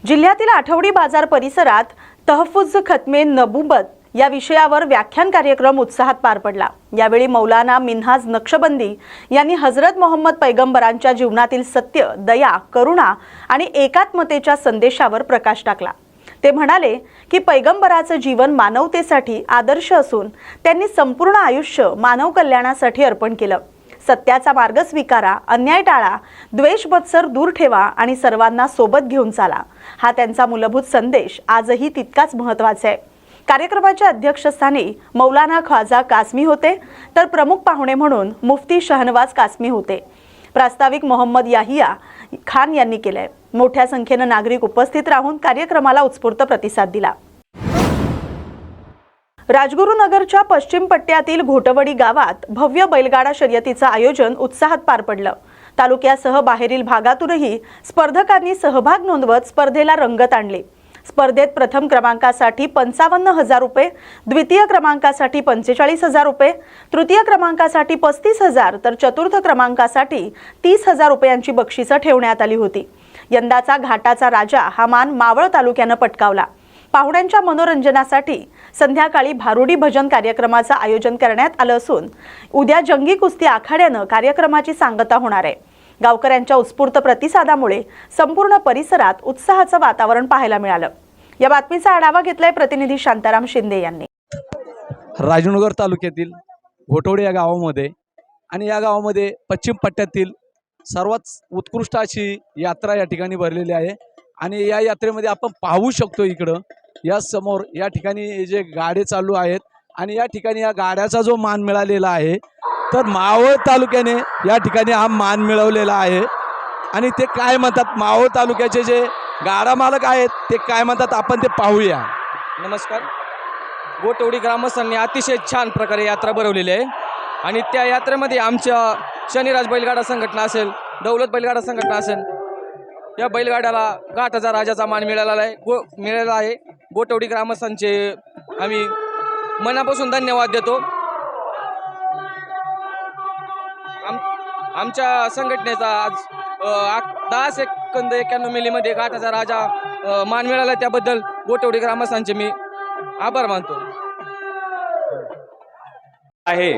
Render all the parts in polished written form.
जिल्ह्यातील आठवडी बाजार परिसरात तहफुज खत्मे नबुबत या विषयावर व्याख्यान कार्यक्रम उत्साहात पार पडला। यावेळी मौलाना मिन्हाज नक्षबंदी यांनी हजरत मोहम्मद पैगंबरांच्या जीवनातील सत्य, दया, करुणा आणि एकात्मतेच्या संदेशावर प्रकाश टाकला। ते म्हणाले की पैगंबराचं जीवन मानवतेसाठी आदर्श असून त्यांनी संपूर्ण आयुष्य मानव कल्याणासाठी अर्पण केलं। सत्याचा मार्ग स्वीकारा, अन्याय टाळा, द्वेष मत्सर दूर ठेवा आणि सर्वांना सोबत घेऊन चाला, हा त्यांचा मूलभूत संदेश आजही तितकाच महत्त्वाचा आहे। कार्यक्रमाच्या अध्यक्षस्थानी मौलाना ख्वाजा कासमी होते, तर प्रमुख पाहुणे म्हणून मुफ्ती शहनवाज कासमी होते। प्रास्ताविक मोहम्मद याहिया खान यांनी केले। मोठ्या संख्येने नागरिक उपस्थित राहून कार्यक्रमाला उत्स्फूर्त प्रतिसाद दिला। राजगुरुनगरच्या पश्चिम पट्ट्यातील घोटवडी गावात भव्य बैलगाडा शर्यतीचं आयोजन उत्साहात पार पडलं। तालुक्यासह बाहेरील भागातूनही स्पर्धकांनी सहभाग नोंदवत स्पर्धेला रंगत आणली। स्पर्धेत प्रथम क्रमांकासाठी 55,000 रुपये, द्वितीय क्रमांकासाठी 45,000 रुपये, तृतीय क्रमांकासाठी 35,000 तर चतुर्थ क्रमांकासाठी 30,000 रुपयांची बक्षिसं ठेवण्यात आली होती। यंदाचा घाटाचा राजा हा मान मावळ तालुक्यानं पटकावला। पाहुण्यांच्या मनोरंजनासाठी संध्याकाळी भारुडी भजन कार्यक्रमाचं आयोजन करण्यात आलं असून उद्या जंगी कुस्ती आखाड्यानं कार्यक्रमाची सांगता होणार आहे। गावकऱ्यांच्या उत्स्फूर्त प्रतिसादामुळे संपूर्ण परिसरात उत्साहाचं वातावरण पाहायला मिळालं। या बातमीचा आढावा घेतलाय प्रतिनिधी शांताराम शिंदे यांनी। राजनगर तालुक्यातील घोटवडे या गावामध्ये आणि या गावामध्ये पश्चिम पट्ट्यातील सर्वात उत्कृष्ट अशी यात्रा या ठिकाणी भरलेली आहे आणि या यात्रेमध्ये आपण पाहू शकतो इकडं या समोर या ठिकाणी जे गाडे चालू आहेत आणि या ठिकाणी या गाड्याचा जो मान मिळालेला आहे तर मावळ तालुक्याने या ठिकाणी हा मान मिळवलेला आहे। आणि ते काय म्हणतात मावळ तालुक्याचे जे गाडा मालक आहेत ते काय म्हणतात आपण ते पाहूया। नमस्कार। घोटवडी ग्रामस्थांनी अतिशय छान प्रकारे यात्रा भरवलेली आहे आणि त्या यात्रेमध्ये आमच्या शनिराज बैलगाडा संघटना असेल, दौलत बैलगाडा संघटना असेल, या बैलगाड्याला घाटाचा राजाचा मान मिळालेला आहे। घोटवडी ग्रामस्थांचे आम्ही मनापासून धन्यवाद देतो। आमच्या संघटनेचा आज 10 सेकंद 91 मिलीमध्ये घाटाचा राजा मान मिळाला, त्याबद्दल घोटवडी ग्रामस्थांचे मी आभार मानतो। आहे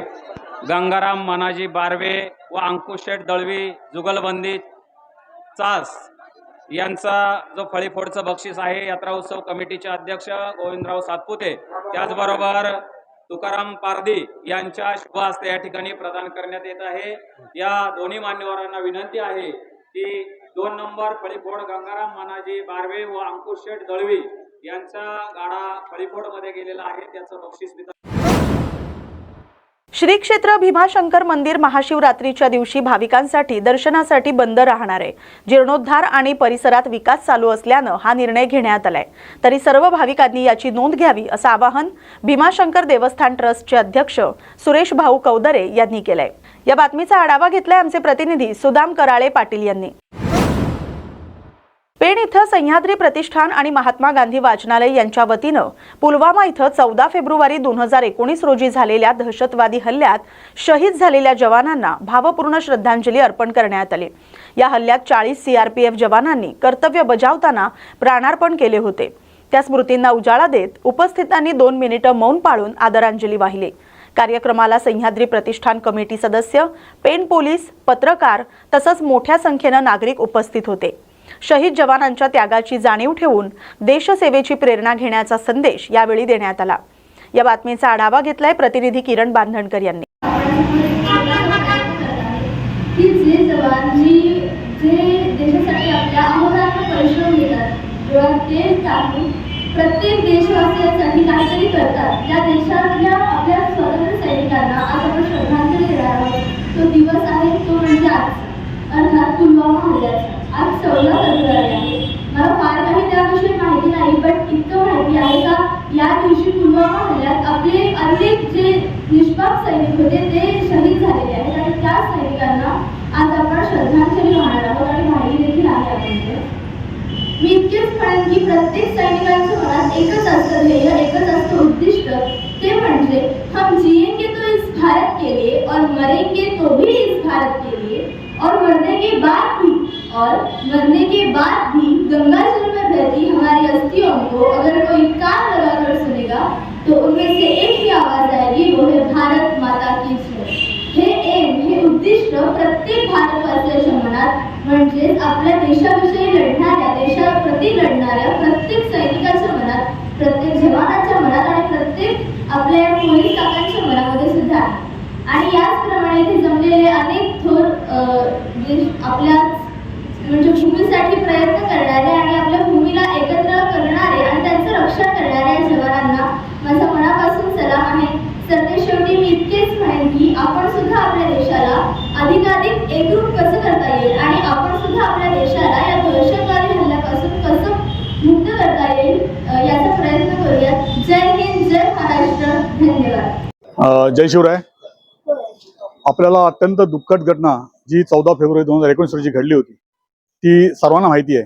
गंगाराम मनाजी बारवे व अंकुश शेठ दळवी जुगलबंदी चास यांचा जो फळीफोडचं बक्षीस आहे यात्रा उत्सव कमिटीचे अध्यक्ष गोविंदराव सातपुते, त्याचबरोबर तुकाराम पारदी यांच्या शुभ हस्ते या ठिकाणी प्रदान करण्यात येत आहे। या दोन्ही मान्यवरांना विनंती आहे की 2 नंबर फळीफोड गंगाराम मनाजी बारवे व अंकुश शेठ दळवी यांचा गाडा फळीफोड मध्ये गेलेला आहे, त्याचं बक्षीस श्री क्षेत्र भीमाशंकर मंदिर महाशिवरात्रीच्या दिवशी भाविकांसाठी दर्शनासाठी बंद राहणार आहे। जीर्णोद्धार आणि परिसरात विकास चालू असल्याने हा निर्णय घेण्यात आलाय, तरी सर्व भाविकांनी याची नोंद घ्यावी असं आवाहन भीमाशंकर देवस्थान ट्रस्टचे अध्यक्ष सुरेश भाऊ कौदरे यांनी केलंय। या बातमीचा आढावा घेतलाय आमचे प्रतिनिधी सुदाम कराळे पाटील यांनी। पेण इथं सह्याद्री प्रतिष्ठान आणि महात्मा गांधी वाचनालय यांच्या वतीनं पुलवामा इथं 14 फेब्रुवारी 2019 रोजी झालेल्या दहशतवादी हल्ल्यात शहीद झालेल्या जवानांना भावपूर्ण श्रद्धांजली अर्पण करण्यात आली। या हल्ल्यात 40 सीआरपीएफ जवानांनी कर्तव्य बजावताना प्राणार्पण केले होते। त्या स्मृतींना उजाळा देत उपस्थितांनी 2 मिनिटं मौन पाळून आदरांजली वाहिली। कार्यक्रमाला सह्याद्री प्रतिष्ठान कमिटी सदस्य, पेण पोलीस, पत्रकार तसंच मोठ्या संख्येने नागरिक उपस्थित होते। शहीद जवानांच्या त्यागाची जाणीव ठेवून देशसेवेची प्रेरणा घेण्याचा संदेश यावेळी देण्यात आला। या बातमीचा आढावा घेतलाय प्रतिनिधी किरण बांधणकर यांनी। प्रत्येक देशवासियांसाठी काहीतरी करतात, या देशातल्या आपल्या स्वातंत्र्य सैनिकांना आज आपण श्रद्धांजली देणार आहोत। तो दिवस आहे तो म्हणजे आज, अर्थात पुलवामा हल्ल्याचा। आज 14 फेब्रुवारी आहे। मला फार काही त्याविषयी माहिती नाही, पण इतकं माहिती आहे का या दिवशी पुलवामा हल्ल्यात आपले अनेक जे निष्पाप सैनिक होते ते शहीद झालेले आहेत आणि त्या सैनिकांना आज आपण श्रद्धांजली वाहणार आहोत आणि वाहिली देखील आहे आपण। मी इतकेच म्हणेन की प्रत्येक सैनिकांच्या मनात एकच असतं ध्येय, एकच असतं उद्दिष्ट, ते म्हणजे हम जिएंगे तो इस भारत के लिए और मरेंगे तो भी इस भारत के लिए और मरने के बाद भी गंगा जल में बहती हमको, अगर कोई कान लगाकर सुनेगा तो उनमें से एक ही आवाज आएगी, वो है भारत माता की जय। हे एम, हे उद्दिष्ट प्रत्येक भारतवासियाच्या मनात म्हणजेच आपल्या देशाविषयी लढणाऱ्या, देशाप्रती लढणाऱ्या प्रत्येक सैनिकाच्या मनात, प्रत्येक जवानाच्या मनात आणि प्रत्येक आपल्या पोलीस काकांच्या मनामध्ये सुद्धा आहे। आणि याचप्रमाणे इथे जमलेले अनेक थोर आपल्या म्हणजे भूमीसाठी प्रयत्न करणारे आणि आपल्या भूमीला एकत्र करणारे आणि त्यांचं रक्षण करणाऱ्या जवानांना माझा मनापासून सलाम आहे। सरतेशेवटी मी इतकेच म्हणेन की आपण सुद्धा आपल्या देशाला अधिकाधिक एकरूप कसं करता येईल आणि आपण सुद्धा आपल्या देशाला या दहशतवादी हल्ल्यापासून कसं मुक्त करता येईल याचा प्रयत्न करूया। जय हिंद, जय महाराष्ट्र, धन्यवाद। जय शिवराय। आपल्याला अत्यंत दुःखद घटना जी 14 फेब्रुवारी 2019 रोजी घडली होती ती सर्वांना माहिती आहे।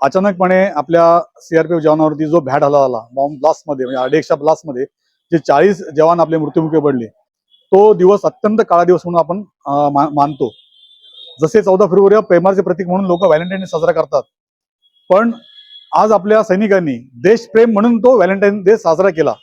अचानकपणे आपल्या CRPF जवानावरती जो भ्याड हल्ला झाला, बॉम्ब ब्लास्टमध्ये म्हणजे आरडीएक्सच्या ब्लास्टमध्ये जे 40 जवान आपले मृत्युमुखी पडले, तो दिवस अत्यंत काळा दिवस म्हणून आपण मानतो। जसे 14 फेब्रुवारी प्रेमाचे प्रतीक म्हणून लोक व्हॅलेंटाईन डे साजरा करतात, पण आज आपल्या सैनिकांनी देशप्रेम म्हणून तो व्हॅलेंटाईन डे साजरा केला।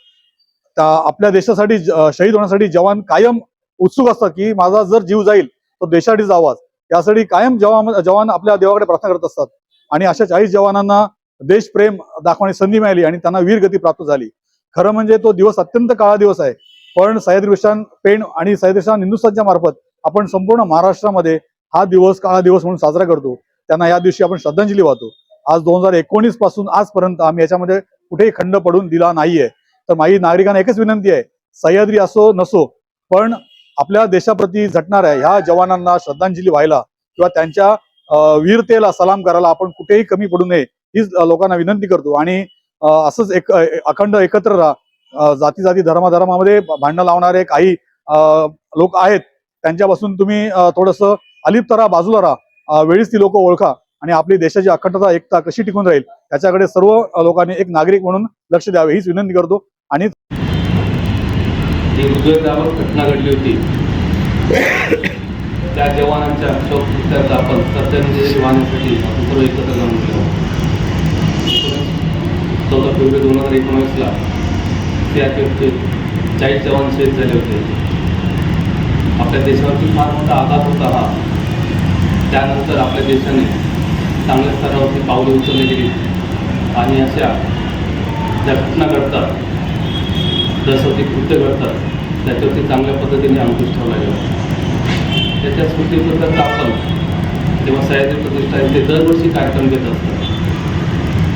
आपल्या देशासाठी शहीद होण्यासाठी जवान कायम उत्सुक असतात की माझा जर जीव जाईल तो देशासाठी जावा, यासाठी कायम जवान आपल्या देवाकडे प्रार्थना करत असतात। आणि अशा 40 जवानांना देशप्रेम दाखवण्याची संधी मिळाली आणि त्यांना वीरगती प्राप्त झाली। खरं म्हणजे तो दिवस अत्यंत काळा दिवस आहे, पण सह्याद्री विशान पेण आणि सह्याद्री विशान हिंदुस्थानच्या मार्फत आपण संपूर्ण महाराष्ट्रामध्ये हा दिवस काळा दिवस म्हणून साजरा करतो। त्यांना या दिवशी आपण श्रद्धांजली वाहतो। आज 2019 पासून आजपर्यंत आम्ही याच्यामध्ये कुठेही खंड पडून दिला नाहीये। तर माझी नागरिकांना एकच विनंती आहे, सह्याद्री असो नसो, पण आपल्या देशाप्रती झटणाऱ्या ह्या जवानांना श्रद्धांजली व्हायला किंवा त्यांच्या वीरतेला सलाम करायला आपण कुठेही कमी पडू नये हीच लोकांना विनंती करतो। आणि असंच अखंड एकत्र राहा। जाती धर्मामध्ये भांडणं लावणारे काही लोक आहेत, त्यांच्यापासून तुम्ही थोडंसं अलिप्त राहा, बाजूला राहा। वेळीच ती लोक ओळखा आणि आपली देशाची अखंडता एकता कशी टिकून राहील याच्याकडे सर्व लोकांनी एक नागरिक म्हणून लक्ष द्यावे हीच विनंती करतो। आणि हृदयद्रावक घटना घडली होती, त्या जवानांच्या शोककृत्याचा आपण श्रद्धांजली वाहण्यासाठी आपण सर्व एकत्र जाऊन गेलो। 14 फेब्रुवारी 2019ला CRPFचे 40 जवान शहीद झाले होते। आपल्या देशावरती फार मोठा आघात होता हा। त्यानंतर आपल्या देशाने चांगल्या स्तरावरती पावले उचलली गेली आणि अशा ज्या घटना घडतात, दहशती कृत्य घडतात, त्याच्यावरती चांगल्या पद्धतीने अंकुश ठेवला गेला। त्याच्या स्मृतीकरता आपण तेव्हा सह्याद्री प्रतिष्ठान ते दरवर्षी कार्यक्रम घेत असतात।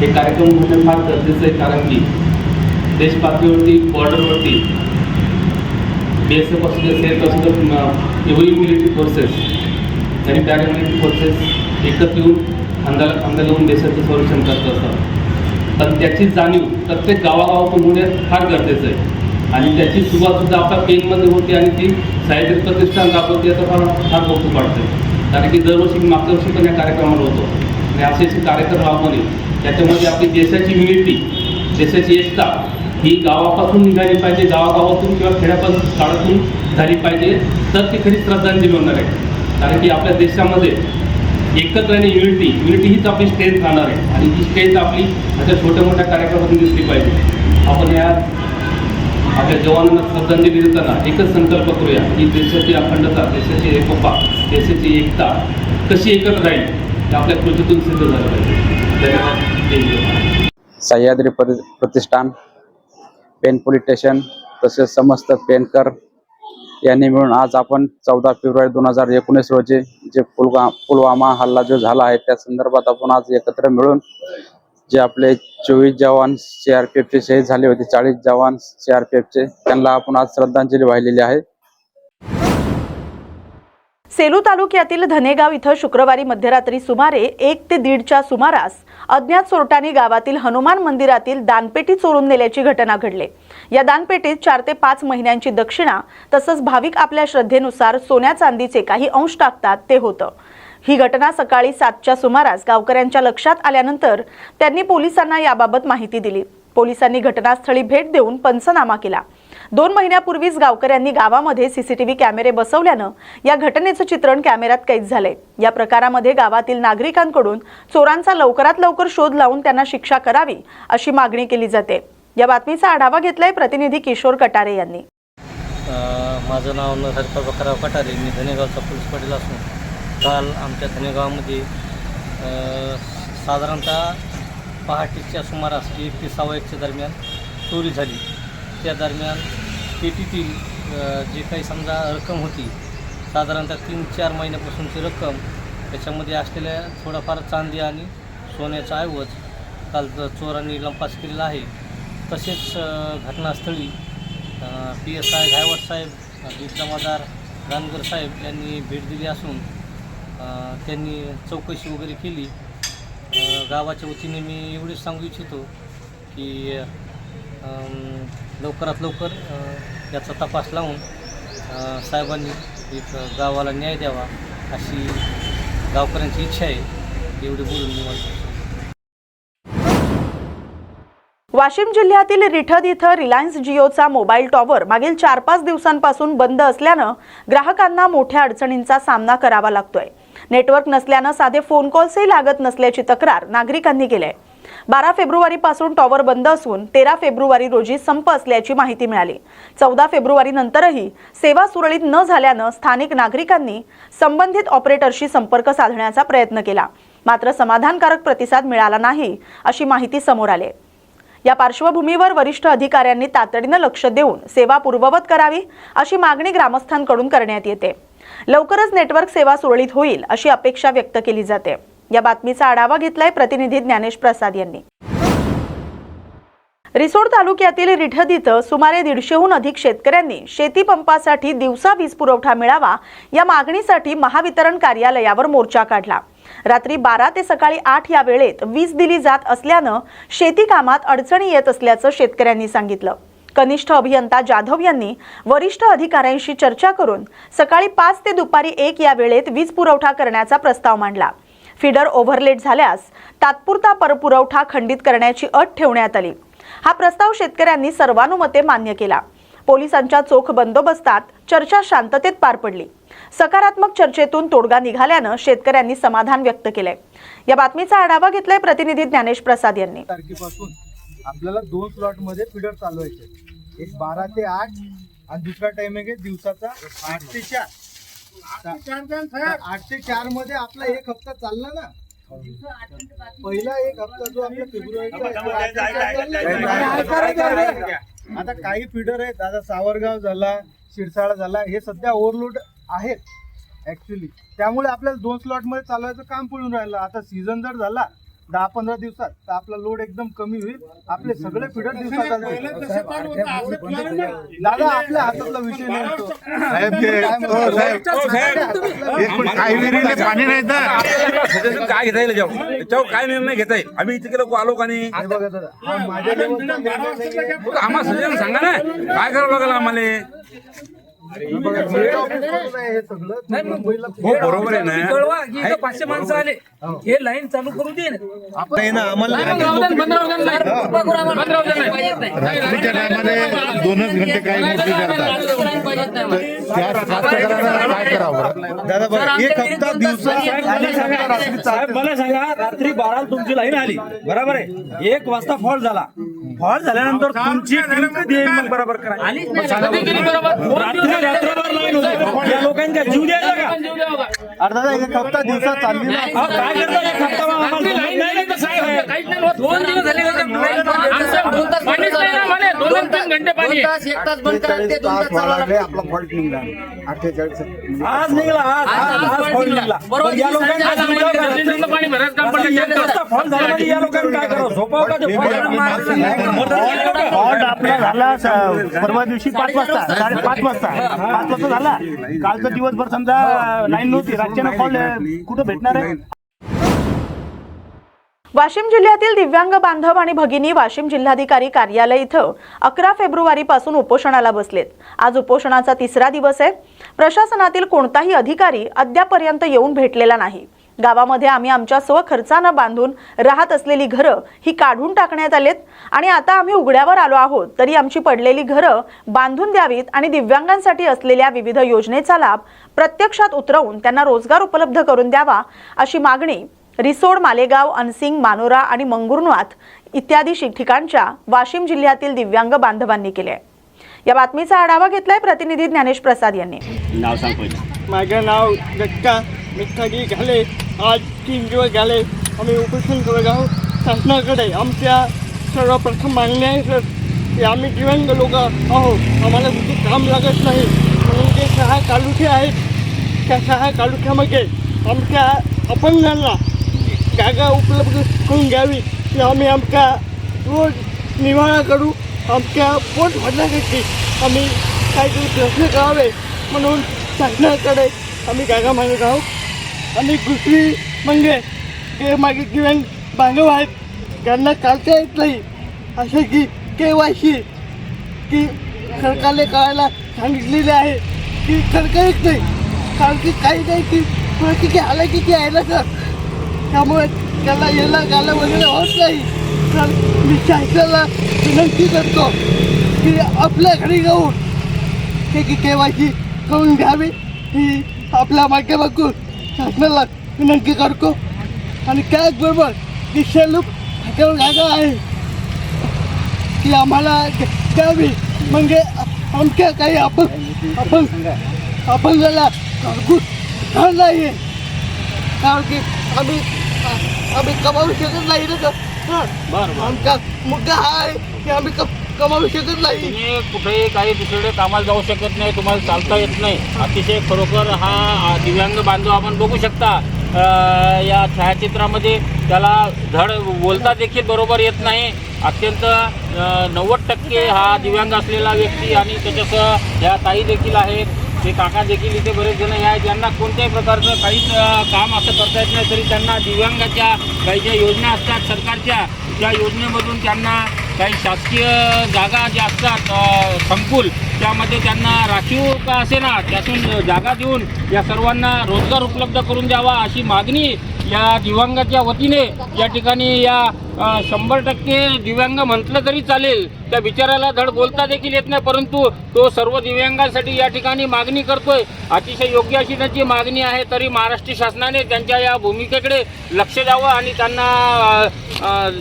हे कार्यक्रम होणे फार गरजेचं आहे, कारण की देश पातळीवरती बॉर्डरवरती BSF असू दे, सेफ असू दे, एव्हरी मिलिटरी फोर्सेस आणि पॅरामिलिटरी फोर्सेस एकत्र येऊन खांद्याला खांदा लावून देशाचं संरक्षण करत असतात। पण त्याची जाणीव प्रत्येक गावागावातून होणे फार गरजेचं आहे आणि त्याची सुरुवातसुद्धा आपल्या पेनमध्ये होते आणि ती सह्याद्री प्रतिष्ठान राबवते याचं फार कौतुक वाटतं। कारण की दरवर्षी मागच्या वर्षी पण या कार्यक्रमाला होतो आणि असे कार्यक्रम राबवणे त्याच्यामध्ये आपली देशाची युनिटी, देशाची एकता ही गावापासून निघाली पाहिजे, गावागावातून किंवा खेड्यापासून काळातून झाली पाहिजे, तर ती खरी श्रद्धांजली होणार आहे। कारण की आपल्या देशामध्ये एकत्र आणि युनिटी हीच आपली स्ट्रेंथ राहणार आहे आणि ही स्ट्रेंथ आपली अशा छोट्या मोठ्या कार्यक्रमातून दिसली पाहिजे। आपण या आपल्या जवानांना श्रद्धांजली देताना एकच संकल्प करूया की देशाची अखंडता, देशाची एकोपा, देशाची एकता कशी एकत्र राहील हे आपल्या कृतीतून सिद्ध झालं पाहिजे। धन्यवाद। सह्याद्री प्रतिष्ठान, पेन पोलीस स्टेशन तसेच समस्त पेनकर यांनी मिळून आज आपण 14 फेब्रुवारी 2019 रोजी जे पुलवामा हल्ला जो झाला आहे त्या संदर्भात आपण आज एकत्र मिळून जे आपले 24 जवान CRPFचे शहीद झाले होते, 40 जवान CRPFचे, त्यांना आपण आज श्रद्धांजली वाहिलेली आहे। सेलू तालुक्यातील धनेगाव इथं शुक्रवारी मध्यरात्री सुमारे 1 ते 1:30च्या सुमारास अज्ञात चोरट्यांनी गावातील हनुमान मंदिरातील दानपेटी चोरून नेल्याची घटना घडली। या दानपेटीत 4 ते 5 महिन्यांची दक्षिणा तसंच भाविक आपल्या श्रद्धेनुसार सोन्या चांदीचे काही अंश टाकतात ते होतं। ही घटना सकाळी 7च्या सुमारास गावकऱ्यांच्या लक्षात आल्यानंतर त्यांनी पोलिसांना याबाबत माहिती दिली। पोलिसांनी घटनास्थळी भेट देऊन पंचनामा केला। 2 महिन्यापूर्वीच गावकऱ्यांनी गावामध्ये सीसीटीव्ही कॅमेरे बसवल्यानं या घटनेचं चित्रण कॅमेऱ्यात कैद झालंय। या प्रकारामध्ये गावातील नागरिकांकडून चोरांचा लवकरात लवकर शोध लावून त्यांना शिक्षा करावी अशी मागणी केली जाते। या बातमीचा आढावा घेतलाय प्रतिनिधी किशोर कटारे यांनी। माझं नाव हरिपाल बकाराव कटारे, मी धनेगावचा पोलीस पाटील असून काल आमच्या धनेगावामध्ये साधारणतः पहाटेच्या सुमारास 1 ते 1:15 दरम्यान चोरी झाली। त्या दरम्यान पेटीतील जे काही समजा रक्कम होती, साधारणतः 3-4 महिन्यापासूनची रक्कम, त्याच्यामध्ये असलेल्या थोडाफार चांदी आणि सोन्याचा ऐवज काल चोरांनी लंपास केलेला आहे। तसेच घटनास्थळी PSI घायवट साहेब, जमादार रानगर साहेब यांनी भेट दिली असून त्यांनी चौकशी वगैरे केली। गावाच्या वतीने मी एवढेच सांगू इच्छितो की लवकरात लवकर याचा तपास लावून साहेबांनी एक गावाला न्याय द्यावा अशी गावकऱ्यांची इच्छा आहे। एवढे बोलून मी म्हणतो। वाशिम जिल्ह्यातील रिठद इथं रिलायन्स जिओचा मोबाईल टॉवर मागील 4-5 दिवसांपासून बंद असल्यानं ग्राहकांना मोठ्या अडचणींचा सामना करावा लागतोय। नेटवर्क नसल्यानं साधे फोन कॉल्सही लागत नसल्याची तक्रार नागरिकांनी केली आहे। 12 फेब्रुवारीपासून टॉवर बंद असून 13 फेब्रुवारी रोजी संप असल्याची माहिती मिळाली। 14 फेब्रुवारी नंतरही सेवा सुरळीत न झाल्यानं स्थानिक नागरिकांनी संबंधित ऑपरेटरशी संपर्क साधण्याचा प्रयत्न केला, मात्र समाधानकारक प्रतिसाद मिळाला नाही अशी माहिती समोर आली। या पार्श्वभूमीवर वरिष्ठ अधिकाऱ्यांनी तातडीनं लक्ष देऊन सेवा पूर्ववत करावी अशी मागणी ग्रामस्थांकडून करण्यात येते। लवकरच नेटवर्क सेवा सुरळीत होईल अशी अपेक्षा व्यक्त केली जाते। या बातमीचा आढावा घेतलाय प्रतिनिधी ज्ञानेश प्रसाद यांनी। रिसोड तालुक्यातील रिठद इथं सुमारे 150हून अधिक शेतकऱ्यांनी शेती पंपासाठी दिवसा वीज पुरवठा मिळावा या मागणीसाठी महावितरण कार्यालयावर मोर्चा काढला। रात्री 12 ते सकाळी 8 या वेळेत वीज दिली जात असल्यानं शेती कामात अडचणी येत असल्याचं शेतकऱ्यांनी सांगितलं। कनिष्ठ अभियंता जाधव यांनी वरिष्ठ अधिकाऱ्यांशी चर्चा करून सकाळी 5 ते दुपारी 1 या वेळेत वीज पुरवठा करण्याचा प्रस्ताव मांडला। फीडर ओव्हरलेट झाल्यास तात्पुरता परपुरवठा खंडित करण्याची अट ठेवण्यात आली। हा प्रस्ताव शेतकऱ्यांनी सर्वानुमते मान्य केला। पोलिसांच्या चोख बंदोबस्तात चर्चा शांततेत पार पडली। सकारात्मक चर्चेतून तोडगा निघाल्यानं शेतकऱ्यांनी समाधान व्यक्त केलंय। या बातमीचा आढावा घेतलाय प्रतिनिधी ज्ञानेश प्रसाद यांनी। तारखेपासून आपल्याला 2 स्लॉट मध्ये फीडर चालवायचे, एक 12 ते 8 आणि दुसरा टाइमिंग आहे दिवसाचा 8 ते 4। 8 ते 4 मध्ये आपला एक हप्ता चालला ना। पहिला एक हप्ता जो आपला फेब्रुवारीचा, आता काही फीडर आहेत, आता सावरगाव झाला, शिरसाळा झाला, हे सध्या ओव्हरलोड आहेत ऍक्च्युली। त्यामुळे आपल्याला 2 स्लॉट मध्ये चालवायचं काम पडून राहिलं। आता सीझन जर झाला 10-15 दिवसात तर आपला लोड एकदम कमी होईल। आपले सगळे फीडर दिवसात चालतील। दादा आपल्या हातातला विषय नाही तो साहेब, काही विहिरीला पाणी नाही तर काय घेता येईल, त्याच्यावर काय निर्णय घेता येईल? आम्ही इथे लोक आलो का नाही? बघा दादा, माझ्या लेवलचा आम्हाला सगळ्यांना सांगा ना काय करावं लागेल आम्हाला। हे सगळं बरोबर आहे ना। 500 माणसं आले, हे लाईन चालू करू दे ना आम्हाला। 2 घंटे काही मोठी दादा बघा, एक हप्ता दिवसा मला सांगा, रात्री 12 तुमची लाईन आली, बरोबर आहे, 1 वाजता फॉल्ट झाला, फॉल्ट झाल्यानंतर तुमची टीम कधी येईल मग बरोबर करा? रात्रभर लाईन होती, या लोकांचा जीव द्यायचा का? अरे दादा एक हप्ता दिवसा चालली ना, काय करता? एक हप्ता दोन दिवस झाले आपला फॉल्ट निघला 48 आज निघला, आज फॉल्ट निघला। पण या लोकांना फॉल्ट झाला म्हणजे या लोकांना काय करावं? झोपावं का? फॉल्ट आपला झाला परवा दिवशी 5 वाजता, 5:30 वाजता 5 वाजता झाला। कालचा दिवसभर समजा लाईन नव्हती, रातच्यानं फॉल्ट कुठं भेटणार आहे? वाशिम जिल्ह्यातील दिव्यांग बांधव आणि भगिनी वाशिम जिल्हाधिकारी कार्यालय इथं 11 फेब्रुवारीपासून उपोषणाला बसलेत। आज उपोषणाचा 3रा दिवस आहे। प्रशासनातील कोणताही अधिकारी अद्यापर्यंत येऊन भेटलेला नाही। गावामध्ये आम्ही आमच्या स्वखर्चानं बांधून राहत असलेली घरं ही काढून टाकण्यात आलेत आणि आता आम्ही उघड्यावर आलो आहोत, तरी आमची पडलेली घरं बांधून द्यावीत आणि दिव्यांगांसाठी असलेल्या विविध योजनेचा लाभ प्रत्यक्षात उतरवून त्यांना रोजगार उपलब्ध करून द्यावा अशी मागणी रिसोड, मालेगाव, अनसिंग, मानोरा आणि मंगुरनाथ इत्यादी ठिकाणच्या वाशिम जिल्ह्यातील दिव्यांग बांधवांनी केले आहे. या बातमीचा आढावा घेतलाय प्रतिनिधी ज्ञानेश प्रसाद यांनी. नाव सांग पहिलं. माझं नाव दत्ता मिठाजी झाले. आज 3 दिवस झाले आम्ही उपोषण करत आहोत. शासनाकडे आमच्या सर्वप्रथम मागणी आहे सर की आम्ही दिव्यांग लोक आहोत, आम्हाला कुठे काम लागत नाही, म्हणून जे 6 तालुके आहेत त्या 6 तालुक्यामध्ये आमच्या अपंगांना जागा उपलब्ध करून द्यावी. आम्ही आमचा रोज निवारा करू, आमच्या पोट भरण्यासाठी आम्ही काहीतरी प्रश्न करावे म्हणून शासनाकडे आम्ही जागा मागत आहोत. आणि दुसरी म्हणजे जे माझे दिव्यांग बांधव आहेत त्यांना चालता येत नाही, असे की KYC की सरकारने करायला सांगितलेले आहे की सरकार येत नाही, कारण की काही नाही की परिस्थिती हालाकीची आहे ना सर, त्यामुळे त्याला यायला गाला वगैरे होत नाही. तर मी शासनाला विनंती करतो की आपल्या घरी जाऊन ते की KYC करून घ्यावी, ही आपल्या माध्यमातून शासनाला विनंती करतो. आणि त्याचबरोबर जी शेलूक ह्याच्यावर जागा आहे ती आम्हाला द्यावी, म्हणजे आमच्या काही अपंगाला घरगुत घर नाही आहे, कारण की आम्ही कमावू शकत नाही ना सर. आमचा मुद्दा हा आहे की आम्ही कमावू शकत नाही. तुम्ही कुठेही काही दुसरीकडे कामाला जाऊ शकत नाही, तुम्हाला चालता येत नाही. अतिशय खरोखर हा दिव्यांग बांधव आपण बघू शकता या छायाचित्रामध्ये. त्याला धड बोलता देखील बरोबर येत नाही. अत्यंत 90% हा दिव्यांग असलेला व्यक्ती आणि त्याच्यासह या ताई देखील आहेत, ते काका देखील इथे बरेच जण आहेत ज्यांना कोणत्याही प्रकारचं काहीच काम असं करता येत नाही, तरी त्यांना दिव्यांगाच्या काही ज्या योजना असतात सरकारच्या, त्या योजनेमधून त्यांना काही शासकीय जागा ज्या असतात संकुल, त्यामध्ये त्यांना राखीव का असेना त्यातून जागा देऊन या सर्वांना रोजगार उपलब्ध करून द्यावा अशी मागणी या दिव्यांगाच्या वतीने या ठिकाणी या 100% दिव्यांग म्हटलं तरी चालेल, त्या बिचाराला धड बोलता देखील येत नाही, परंतु तो सर्व दिव्यांगांसाठी या ठिकाणी मागणी करतोय. अतिशय योग्य अशी त्याची मागणी आहे, तरी महाराष्ट्र शासनाने त्यांच्या या भूमिकेकडे लक्ष द्यावं आणि त्यांना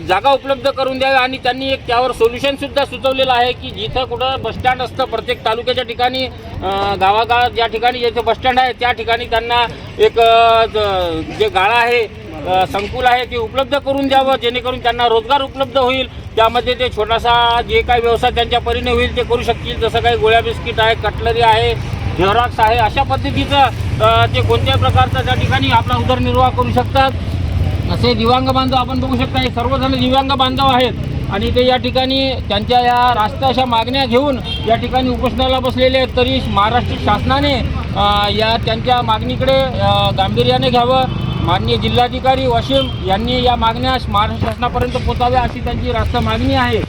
जागा उपलब्ध करून द्यावी. आणि त्यांनी एक त्यावर सोल्युशनसुद्धा सुचवलेलं आहे की जिथं कुठं बसस्टँड असतं प्रत्येक तालुक्याच्या ठिकाणी, गावागावात ज्या ठिकाणी जिथे बसस्टँड आहे त्या ठिकाणी त्यांना एक जे गाळा आहे संकुल आहे ते उपलब्ध करून द्यावं, जेणेकरून त्यांना रोजगार उपलब्ध होईल. त्यामध्ये ते छोटासा जे काही व्यवसाय त्यांच्या परीने होईल ते करू शकतील, जसं काही गोळ्या बिस्किट आहे, कटलरी आहे, झेरॉक्स आहे, अशा पद्धतीचं ते कोणत्याही प्रकारचा त्या ठिकाणी आपला उदरनिर्वाह करू शकतात. असे दिव्यांग बांधव आपण बघू शकता, हे सर्वजण दिव्यांग बांधव आहेत आणि ते या ठिकाणी त्यांच्या या रास्ता अशा मागण्या घेऊन या ठिकाणी उपोषणाला बसलेले आहेत. तरी महाराष्ट्र शासनाने या त्यांच्या मागणीकडे गांभीर्याने घ्यावं. माननीय जिल्हाधिकारी वाशिम यांनी या मागण्या महाराष्ट्र शासनापर्यंत पोहोचाव्या अशी त्यांची रास्त मागणी आहे.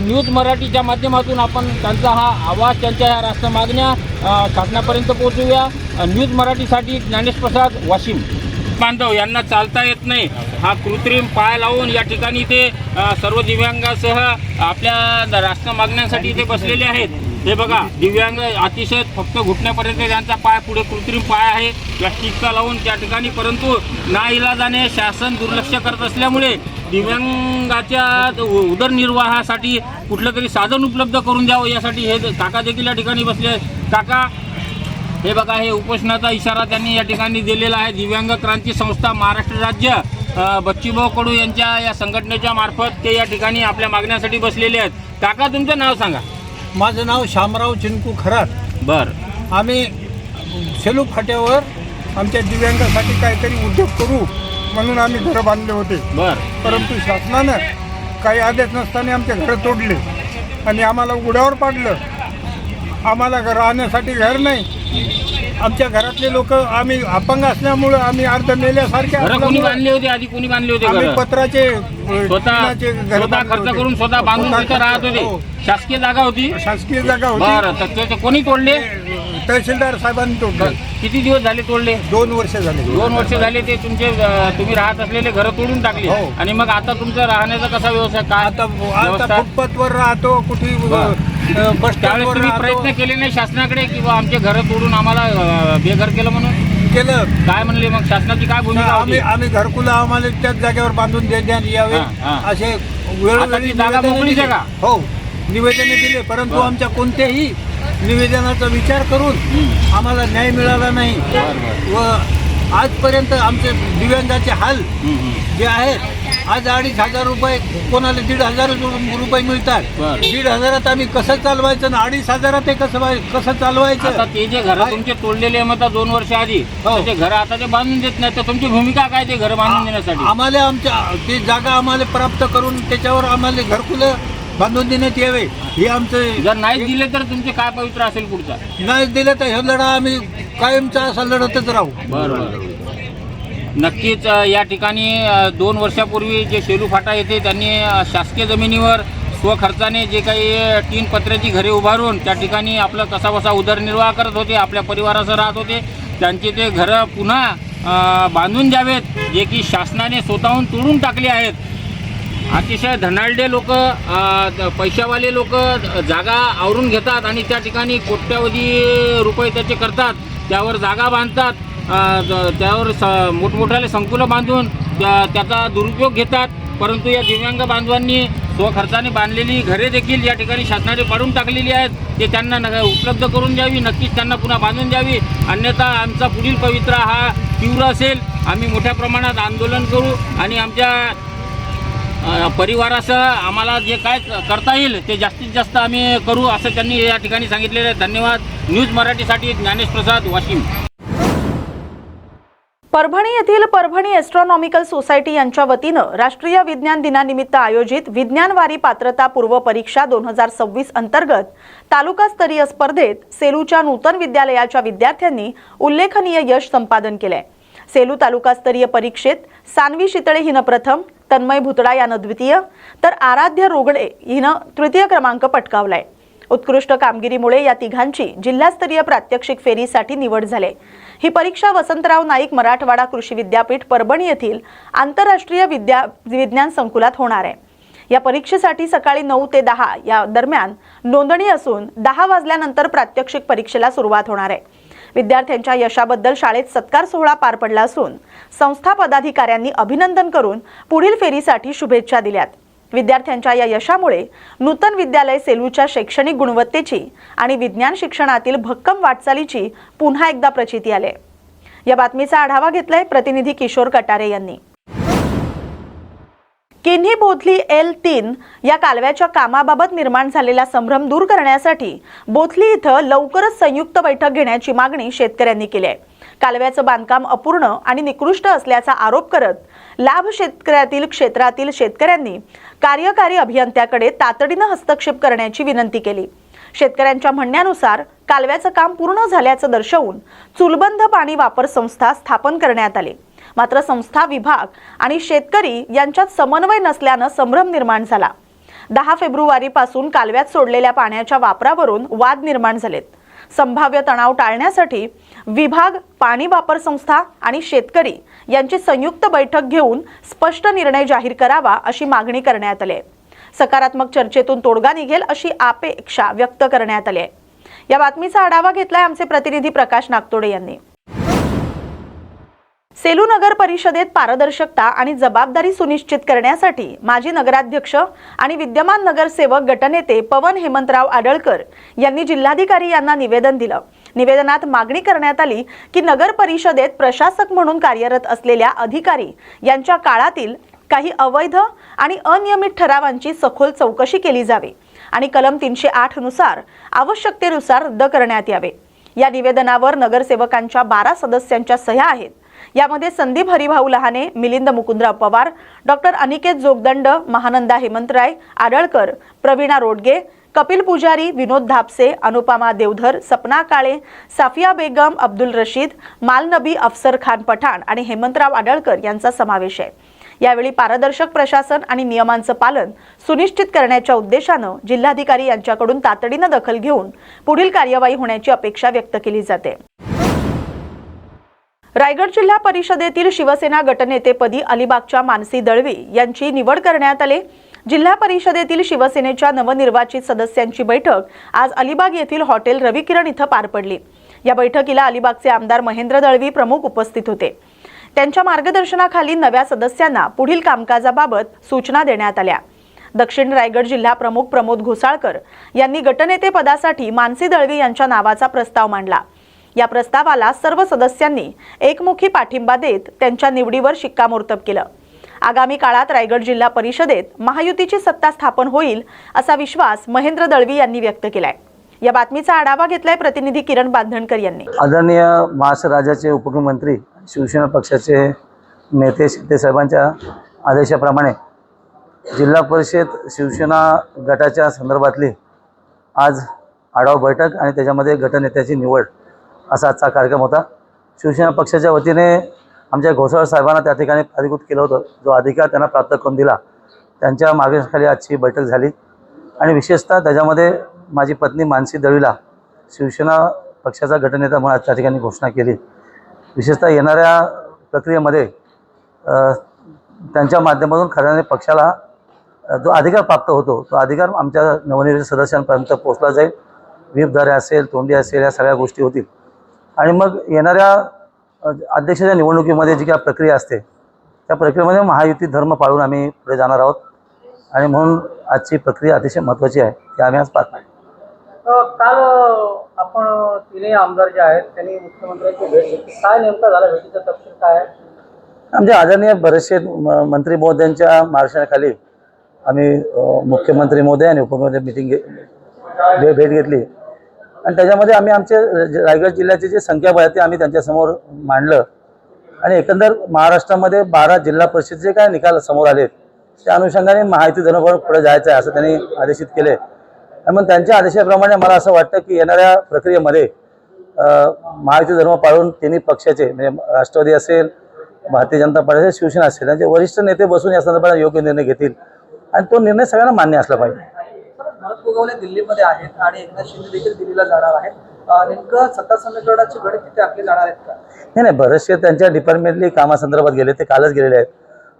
न्यूज मराठीच्या माध्यमातून आपण त्यांचा हा आवाज, त्यांच्या या रास्त मागण्या शासनापर्यंत पोहोचवूया. न्यूज मराठीसाठी ज्ञानेश प्रसाद, वाशिम. बांधव यांना चालता येत नाही, हा कृत्रिम पाय लावून या ठिकाणी ते सर्व दिव्यांगासह आपल्या रास्त मागण्यांसाठी इथे बसलेले आहेत. हे बघा, दिव्यांग अतिशय फक्त घुटण्यापर्यंत त्यांचा पाय, पुढे कृत्रिम पाय आहे प्लास्टिकचा लावून त्या ठिकाणी, परंतु नाईलाजाने शासन दुर्लक्ष करत असल्यामुळे दिव्यांगाच्या उदरनिर्वाहासाठी कुठलं तरी साधन उपलब्ध करून द्यावं यासाठी हे काका देखील या ठिकाणी बसले. काका, हे बघा, हे उपोषणाचा इशारा त्यांनी या ठिकाणी दिलेला आहे. दिव्यांग क्रांती संस्था महाराष्ट्र राज्य बच्चूभाऊ कडू यांच्या या संघटनेच्या मार्फत ते या ठिकाणी आपल्या मागण्यासाठी बसलेले आहेत. काका, तुमचं नाव सांगा. माझं नाव शामराव चिंकू खरात. बरं, आम्ही सेलू फाट्यावर आमच्या दिव्यांगासाठी काहीतरी उद्योग करू म्हणून आम्ही घरं बांधले होते. बरं, परंतु शासनानं काही आदेश नसताना आमचे घरं तोडले आणि आम्हाला उघड्यावर पाडलं. आम्हाला राहण्यासाठी घर नाही. आमच्या घरातले लोक, आम्ही अपंग असल्यामुळं आम्ही अर्ध मेल्यासारखे कोणी बांधले होते आधी? कोणी बांधले होते? आम्ही पत्राचे स्वतः खर्च करून स्वतः बांधून तिथं राहत होते. शासकीय जागा होती? शासकीय जागा होती. बरं, तर कोणी तोडले? तहसीलदार साहेबांनी तोडले. किती दिवस झाले तोडले? 2 वर्ष झाले. 2 वर्ष झाले ते तुमचे तुम्ही राहत असलेले घरं तोडून टाकली. हो. आणि मग आता तुमचा राहण्याचा कसा व्यवसाय काय आता व्यवस्था? फुटपाथवर राहतो, कुठे बरं. बस त्यावेळेस स्टँडवर तुम्ही राहतो. प्रयत्न केले नाही शासनाकडे किंवा आमचे घरं तोडून आम्हाला बेघर केलं म्हणून? केलं. काय म्हणले मग शासनाची काय भूमिका होती? आम्ही घरकुलं आम्हाला त्याच जागेवर बांधून देण्यात यावे हां. असे आता वेळोवेळी ती जागा निवेदने मोकळीच आहे दिली. का? हो, निवेदने दिले, परंतु बरं. आमच्या कोणत्याही निवेदनाचा विचार करून आम्हाला न्याय मिळाला नाही. व आजपर्यंत आमचे दिव्यांगाचे हाल जे आहेत, आज 2,500 रुपये, कोणाला 1,500 रुपये मिळतात. बरं. 1,500 आम्ही कसं चालवायचं ना 2,500 ते कसं चालवायचं? आता ते जे घरं तुमचे तोडलेले आहे मग 2 वर्ष आधी, हो. ते घरं आता ते बांधून देत नाही, तर तुमची भूमिका काय ते घरं बांधून देण्यासाठी? आम्हाला आमच्या ती जागा आम्हाला प्राप्त करून त्याच्यावर आम्हाला घरकुलं बांधून देण्यात यावे हे आमचं. जर नाही दिले तर तुमचे काय पवित्र असेल पुढचा? नाही दिलं तर हे लढा आम्ही कायमचा असा लढतच राहू. बरं. नक्कीच या ठिकाणी 2 वर्षापूर्वी जे शेलू फाटा येथे त्यांनी शासकीय जमिनीवर स्वखर्चाने जे काही टीन पत्र्याची घरे उभारून त्या ठिकाणी आपलं कसाबसा उदरनिर्वाह करत होते, आपल्या परिवारासह राहत होते. त्यांचे ते घरं पुन्हा बांधून द्यावेत, जे की शासनाने स्वतःहून तोडून टाकले आहेत. अतिशय धनाढ्य लोक, पैशावाले लोक जागा आवरून घेतात आणि त्या ठिकाणी कोट्यावधी रुपये त्याचे करतात, त्यावर जागा बांधतात, त्यावर मोठमोठ्याले संकुलं बांधून त्याचा दुरुपयोग घेतात. परंतु या दिव्यांग बांधवांनी स्वखर्चाने बांधलेली घरे देखील या ठिकाणी शासनाने पाडून टाकलेली आहेत. ते त्यांना उपलब्ध करून द्यावी, नक्कीच त्यांना पुन्हा बांधून द्यावी. अन्यथा आमचा पुढील पवित्रा हा तीव्र असेल. आम्ही मोठ्या प्रमाणात आंदोलन करू आणि आमच्या परिवारासह आम्हाला जे काय करता येईल ते जास्तीत जास्त आम्ही करू, असं त्यांनी या ठिकाणी सांगितलेलं आहे. धन्यवाद. न्यूज मराठीसाठी ज्ञानेश प्रसाद, वाशिम. परभणी येथील परभणी एस्ट्रॉनॉमिकल सोसायटी यांच्या वतीनं राष्ट्रीय विज्ञान दिनानिमित्त आयोजित विज्ञानवारी पात्रता पूर्व परीक्षा 2026 अंतर्गत तालुकास्तरीय स्पर्धेत सेलूच्या नूतन विद्यालयाच्या विद्यार्थ्यांनी उल्लेखनीय यश संपादन केलंय. सेलू तालुकास्तरीय परीक्षेत सानवी शितळे हिनं प्रथम, तन्मय भुतडा यानं द्वितीय, तर आराध्य रोगडे हिनं तृतीय क्रमांक पटकावलाय. उत्कृष्ट कामगिरीमुळे या तिघांची जिल्हास्तरीय प्रात्यक्षिक फेरीसाठी निवड झाली. ही परीक्षा वसंतराव नाईक मराठवाडा कृषी विद्यापीठ परभणी येथील आंतरराष्ट्रीय विज्ञान संकुलात होणार आहे. या परीक्षेसाठी सकाळी 9 ते 10 या दरम्यान नोंदणी असून 10 वाजल्यानंतर प्रात्यक्षिक परीक्षेला सुरुवात होणार आहे. विद्यार्थ्यांच्या यशाबद्दल शाळेत सत्कार सोहळा पार पडला असून संस्था पदाधिकाऱ्यांनी अभिनंदन करून पुढील फेरीसाठी शुभेच्छा दिल्यात. विद्यार्थ्यांच्या या यशामुळे नूतन विद्यालय सेलूच्या शैक्षणिक गुणवत्तेची आणि विज्ञान शिक्षणातील भक्कम वाटचालीची पुन्हा एकदा प्रचिती आली. या बातमीचा आढावा घेतलाय प्रतिनिधी किशोर कटारे यांनी. किन्ही बोथली L3 या कालव्याच्या कामाबाबत निर्माण झालेला संभ्रम दूर करण्यासाठी बोथली इथं लवकरच संयुक्त बैठक घेण्याची मागणी शेतकऱ्यांनी केली आहे. कालव्याचं बांधकाम अपूर्ण आणि निकृष्ट असल्याचा आरोप करत लाभ क्षेत्रातील शेतकऱ्यांनी कार्यकारी अभियंत्याकडे तातडीनं हस्तक्षेप करण्याची विनंती केली. शेतकऱ्यांच्या म्हणण्यानुसार कालव्याचं काम पूर्ण झाल्याचं दर्शवून चुलबंद पाणी वापर संस्था स्थापन करण्यात आली. मात्र संस्था, विभाग आणि शेतकरी यांच्यात समन्वय नसल्यानं संभ्रम निर्माण झाला. 10 फेब्रुवारीपासून कालव्यात सोडलेल्या पाण्याच्या वापरावरून वाद निर्माण झालेत. संभाव्य तणाव टाळण्यासाठी विभाग, पाणी वापर संस्था आणि शेतकरी यांची संयुक्त बैठक घेऊन स्पष्ट निर्णय जाहीर करावा अशी मागणी करण्यात आली. सकारात्मक चर्चेतून तोडगा निघेल अशी अपेक्षा व्यक्त करण्यात आली आहे. या बातमीचा आढावा घेतलाय आमचे प्रतिनिधी प्रकाश नागतोडे यांनी. सेलू नगर परिषदेत पारदर्शकता आणि जबाबदारी सुनिश्चित करण्यासाठी माजी नगराध्यक्ष आणि विद्यमान नगरसेवक गटनेते पवन हेमंतराव आडळकर यांनी जिल्हाधिकारी यांना निवेदन दिलं. निवेदनात मागणी करण्यात आली की नगर परिषदेत प्रशासक म्हणून कार्यरत असलेल्या अधिकारी यांच्या काळातील काही अवैध आणि अनियमित ठरावांची सखोल चौकशी केली जावी आणि कलम 308 नुसार आवश्यकतेनुसार रद्द करण्यात यावे. या निवेदनावर नगरसेवकांच्या 12 सदस्यांच्या सह्या आहेत. यामध्ये संदीप हरिभाऊ लहाने, मिलिंद मुकुंदराव पवार, डॉक्टर अनिकेत जोगदंड, महानंदा हेमंतराय आडळकर, प्रवीणा रोडगे, कपिल पुजारी, विनोद धापसे, अनुपमा देवधर, सपना काळे, साफिया बेगम, अब्दुल रशीद, मालनबी, अफसर खान पठाण आणि हेमंतराव आडळकर यांचा समावेश आहे. यावेळी पारदर्शक प्रशासन आणि नियमांचं पालन सुनिश्चित करण्याच्या उद्देशानं जिल्हाधिकारी यांच्याकडून तातडीनं दखल घेऊन पुढील कार्यवाही होण्याची अपेक्षा व्यक्त केली जाते। रायगड जिल्हा परिषदेतील शिवसेना गटनेतेपदी अलिबागच्या मानसी दळवी यांची निवड करण्यात आली। जिल्हा परिषदेतील शिवसेनेच्या नवनिर्वाचित सदस्यांची बैठक आज अलिबाग येथील हॉटेल रविकिरण इथं पार पडली। या बैठकीला अलिबागचे आमदार महेंद्र दळवी प्रमुख उपस्थित होते। त्यांच्या मार्गदर्शनाखाली नव्या सदस्यांना पुढील कामकाजाबाबत सूचना देण्यात आल्या। दक्षिण रायगड जिल्हा प्रमुख प्रमोद घोसाळकर यांनी गटनेते पदासाठी मानसी दळवी यांच्या नावाचा प्रस्ताव मांडला। या प्रस्तावाला सर्व सदस्यांनी एकमुखी पाठिंबा देत त्यांच्या निवडीवर शिक्कामोर्तब केलं। आगामी काळात रायगड जिल्हा परिषदेत महायुतीची सत्ता स्थापन होईल असा विश्वास महेंद्र दळवी यांनी व्यक्त केलाय। या बातमीचा आढावा घेतलाय प्रतिनिधी किरण बांधणकर यांनी। आदरणीय महाराष्ट्र राज्याचे उपमुख्यमंत्री शिवसेना पक्षाचे नेते शिंदे साहेबांच्या आदेशाप्रमाणे जिल्हा परिषद शिवसेना गटाच्या संदर्भातली आज आढावा बैठक आणि त्याच्यामध्ये गटनेत्याची निवड असा आजचा कार्यक्रम होता। शिवसेना पक्षाच्या वतीने आमच्या घोसाळ साहेबांना त्या ठिकाणी अधिकृत केलं होतं। जो अधिकार त्यांना प्राप्त करून दिला त्यांच्या मार्गदर्शनाखाली आजची बैठक झाली आणि विशेषतः त्याच्यामध्ये माझी पत्नी मानसी दळवीला शिवसेना पक्षाचा गटनेता म्हणून त्या ठिकाणी घोषणा केली। विशेषतः येणाऱ्या प्रक्रियेमध्ये त्यांच्या माध्यमातून खऱ्याने पक्षाला जो अधिकार प्राप्त होतो तो अधिकार आमच्या नवनिर्वाचित सदस्यांपर्यंत पोहोचला जाईल। व्हीपद्वारे असेल, तोंडी असेल, या सगळ्या गोष्टी होतील आणि मग येणाऱ्या अध्यक्षाच्या निवडणुकीमध्ये जी काय प्रक्रिया असते त्या प्रक्रियेमध्ये महायुती धर्म पाळून आम्ही पुढे जाणार आहोत आणि म्हणून आजची प्रक्रिया अतिशय महत्त्वाची आहे ती आम्ही आज पाहत नाही। काल आपण तिन्ही आमदार जे आहेत त्यांनी मुख्यमंत्र्यांची भेट घेतली, काय नेमका झाला, भेटीचा तपशील काय आहे? आमचे आदरणीय बरेचसे मंत्री महोदयांच्या मार्गदर्शनाखाली आम्ही मुख्यमंत्री महोदय आणि उपमुख्यमंत्री भेट घेतली आणि त्याच्यामध्ये आम्ही आमचे रायगड जिल्ह्याचे जे संख्याबळ आहे ते आम्ही त्यांच्यासमोर मांडलं आणि एकंदर महाराष्ट्रामध्ये 12 जिल्हा परिषदेचे काय निकाल समोर आले त्या अनुषंगाने महायुती धर्म पुढे जायचं आहे असं त्यांनी आदेशित केले आणि मग त्यांच्या आदेशाप्रमाणे मला असं वाटतं की येणाऱ्या प्रक्रियेमध्ये महायुती धर्म पाळून तिन्ही पक्षाचे म्हणजे राष्ट्रवादी असेल, भारतीय जनता पार्टी असेल, शिवसेना असेल त्यांचे वरिष्ठ नेते बसून या संदर्भात योग्य निर्णय घेतील आणि तो निर्णय सगळ्यांना मान्य असला पाहिजे। भरत गोगावले दिल्लीमध्ये आहेत आणि एकनाथ शिंदे देखील दिल्लीला जाणार आहेत। नेमकं सत्ता समीकरणाची गणित तिथे आखली जाणार आहेत का? नाही, बरेचसे त्यांच्या डिपार्टमेंटली कामासंदर्भात गेले, ते कालच गेलेले आहेत।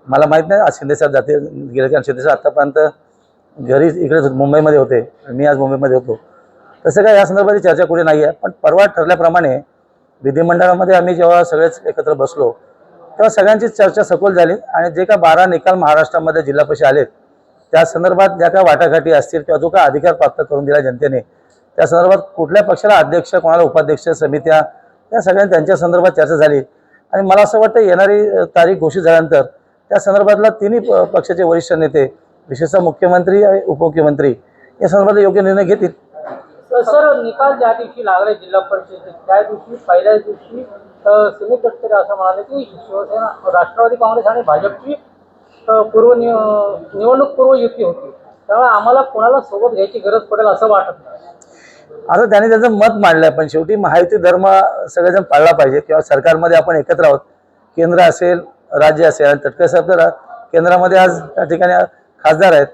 मला माहीत नाही आज शिंदेसाहेब जाते गेले कारण शिंदेसाहेब आत्तापर्यंत घरी इकडे मुंबईमध्ये होते, मी आज मुंबईमध्ये होतो, तसं काय या संदर्भाची चर्चा कुठे नाही आहे। पण परवा ठरल्याप्रमाणे विधिमंडळामध्ये आम्ही जेव्हा सगळेच एकत्र बसलो तेव्हा सगळ्यांची चर्चा सखोल झाली आणि जे काय 12 निकाल महाराष्ट्रामध्ये जिल्हा परिषद आलेत त्या संदर्भात ज्या काय वाटाघाटी असतील किंवा जो काय अधिकार प्राप्त करून दिला जनतेने त्या संदर्भात कुठल्या पक्षाला अध्यक्ष, कोणाला उपाध्यक्ष, समित्या, या सगळ्या त्यांच्या संदर्भात चर्चा झाली आणि मला असं वाटतं येणारी तारीख घोषित झाल्यानंतर त्या संदर्भातला तिन्ही पक्षाचे वरिष्ठ नेते विशेषतः मुख्यमंत्री आणि उपमुख्यमंत्री या संदर्भात योग्य निर्णय घेतील। सर, निकाल ज्या दिवशी लागले जिल्हा परिषदेचे त्या दिवशी पहिल्याच दिवशी सुनील तटकरे असं म्हणाले की शिवसेना, राष्ट्रवादी काँग्रेस आणि भाजपची निवडणूक पूर्व युती होती, त्यामुळे आम्हाला कोणाला सोबत घ्यायची गरज पडेल असं वाटत नाही। आता त्यांनी त्यांचं मत मांडलंय पण शेवटी महायुती धर्म सगळेजण पाळला पाहिजे किंवा सरकारमध्ये आपण एकत्र आहोत, केंद्र असेल, राज्य असेल आणि तटकरे साहेब तर केंद्रामध्ये आज त्या ठिकाणी खासदार आहेत,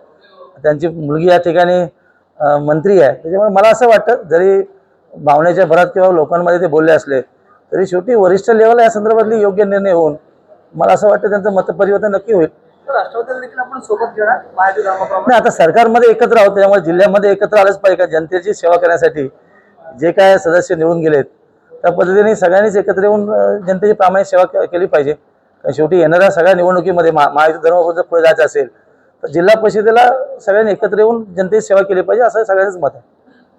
त्यांची मुलगी या ठिकाणी मंत्री आहे। त्याच्यामुळे मला असं वाटतं जरी भावनेच्या भरात किंवा लोकांमध्ये ते बोलले असले तरी शेवटी वरिष्ठ लेवलला या संदर्भातली योग्य निर्णय होऊन मला असं वाटतं त्यांचं मतपरिवर्तन नक्की होईल। राष्ट्रवादीला देखील आपण सोबत घेणार महायुती धर्माप्रमाणे? नाही, आता सरकारमध्ये एकत्र आहोत त्यामुळे जिल्ह्यामध्ये एकत्र आलंच पाहिजे का जनतेची सेवा करण्यासाठी जे काय सदस्य निवडून गेलेत त्या पद्धतीने सगळ्यांनीच एकत्र येऊन जनतेची प्रामाणिक सेवा केली पाहिजे। कारण शेवटी येणाऱ्या सगळ्या निवडणुकीमध्ये महायुती धर्म जर पुढे जायचं असेल तर जिल्हा परिषदेला सगळ्यांनी एकत्र येऊन जनतेची सेवा केली पाहिजे असं सगळ्यांचं मत आहे।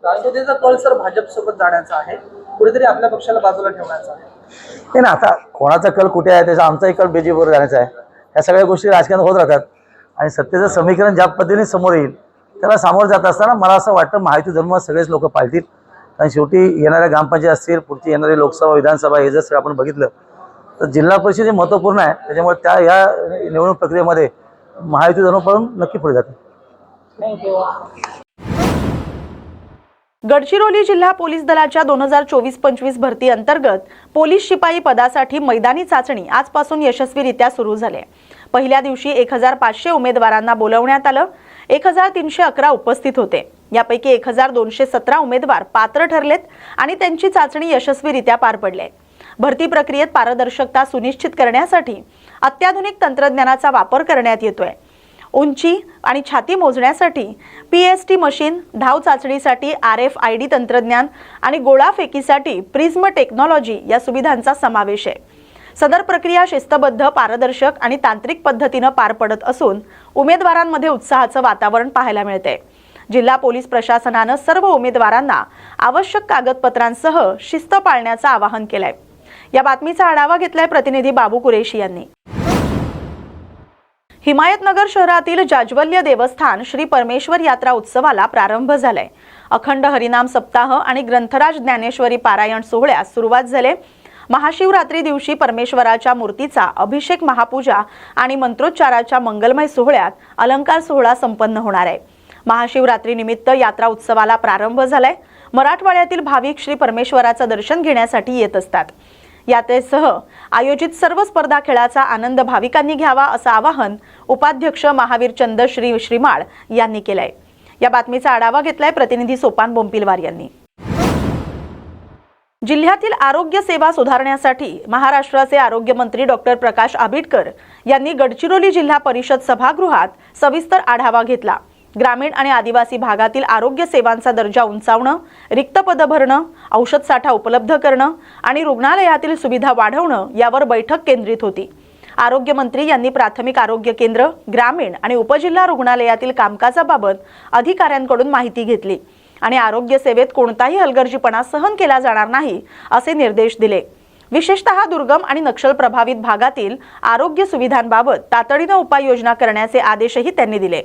राष्ट्रवादीचा कल सर भाजपसोबत जाण्याचा आहे, कुठेतरी आपल्या पक्षाला बाजूला ठेवण्याचा आहे। नाही ना, आता कोणाचा कल कुठे आहे त्याचा आमचाही कल बीजेपीवर जाण्याचा आहे। ह्या सगळ्या गोष्टी राजकारणात होत राहतात आणि सत्तेचं समीकरण ज्या पद्धतीने समोर येईल त्याला सामोरं जात असताना मला असं वाटतं महायुती धर्म सगळेच लोक पाळतील कारण शेवटी येणाऱ्या ग्रामपंचायत असतील, पुढची येणारी लोकसभा, विधानसभा हे जर सगळं आपण बघितलं तर जिल्हा परिषद हे महत्त्वपूर्ण आहे। त्याच्यामुळे त्या या निवडणूक प्रक्रियेमध्ये महायुती धर्म पाळून नक्की पुढे जाते। थँक्यू। गडचिरोली जिल्हा पोलीस दलाच्या 2024-25 भरती अंतर्गत पोलीस शिपाई पदासाठी मैदानी चाचणी आजपासून यशस्वीरित्या सुरू झाली आहे। पहिल्या दिवशी 1500 उमेदवारांना बोलवण्यात आलं. 1311 उपस्थित होते. यापैकी 1217 उमेदवार पात्र ठरलेत आणि त्यांची चाचणी यशस्वीरित्या पार पडली. भरती प्रक्रियेत पारदर्शकता सुनिश्चित करण्यासाठी अत्याधुनिक तंत्रज्ञानाचा वापर करण्यात येतोय. उंची आणि छाती मोजण्यासाठी PST मशीन, धाव चाचणीसाठी RFID तंत्रज्ञान आणि गोळा फेकीसाठी प्रिझम टेक्नॉलॉजी या सुविधांचा समावेश आहे. सदर प्रक्रिया शिस्तबद्ध, पारदर्शक आणि तांत्रिक पद्धतीने पार पडत असून उमेदवारांमध्ये उत्साहाचं वातावरण पाहायला मिळते. जिल्हा पोलीस प्रशासनानं सर्व उमेदवारांना आवश्यक कागदपत्रांसह शिस्त पाळण्याचं आवाहन केलंय. या बातमीचा आढावा घेतलाय प्रतिनिधी बाबू कुरेशी यांनी. हिमायतनगर शहरातील जाज्वल्य देवस्थान श्री परमेश्वर यात्रा उत्सवाला प्रारंभ झालाय. अखंड हरिनाम सप्ताह आणि ग्रंथराज ज्ञानेश्वरी पारायण सोहळ्यास सुरुवात झाली. महाशिवरात्री दिवशी परमेश्वराच्या मूर्तीचा अभिषेक, महापूजा आणि मंत्रोच्चाराच्या मंगलमय सोहळ्यात अलंकार सोहळा संपन्न होणार आहे. महाशिवरात्री निमित्त यात्रा उत्सवाला प्रारंभ झालाय. मराठवाड्यातील भाविक श्री परमेश्वराचं दर्शन घेण्यासाठी येत असतात. यात्रेसह आयोजित सर्व स्पर्धा खेळाचा आनंद भाविकांनी घ्यावा असं आवाहन उपाध्यक्ष महावीर चंद श्रीमाळ यांनी केलंय. या बातमीचा आढावा घेतलाय प्रतिनिधी सोपान बोंपिलवार यांनी. जिल्ह्यातील आरोग्य सेवा सुधारण्यासाठी महाराष्ट्राचे आरोग्यमंत्री डॉक्टर प्रकाश आंबेडकर यांनी गडचिरोली जिल्हा परिषद सभागृहात सविस्तर आढावा घेतला. ग्रामीण आणि आदिवासी भागातील आरोग्य सेवांचा दर्जा उंचावणं, रिक्त पदं भरणं, औषध साठा उपलब्ध करणं आणि रुग्णालयातील सुविधा वाढवणं यावर बैठक केंद्रित होती. आरोग्यमंत्री यांनी प्राथमिक आरोग्य केंद्र, ग्रामीण आणि उपजिल्हा रुग्णालयातील कामकाजाबाबत अधिकाऱ्यांकडून माहिती घेतली आणि आरोग्य सेवेत कोणताही हलगर्जीपणा सहन केला जाणार नाही असे निर्देश दिले. विशेषतः दुर्गम आणि नक्षल प्रभावित भागातील आरोग्य सुविधांबाबत तातडीने उपाययोजना करण्याचे आदेशही त्यांनी दिले.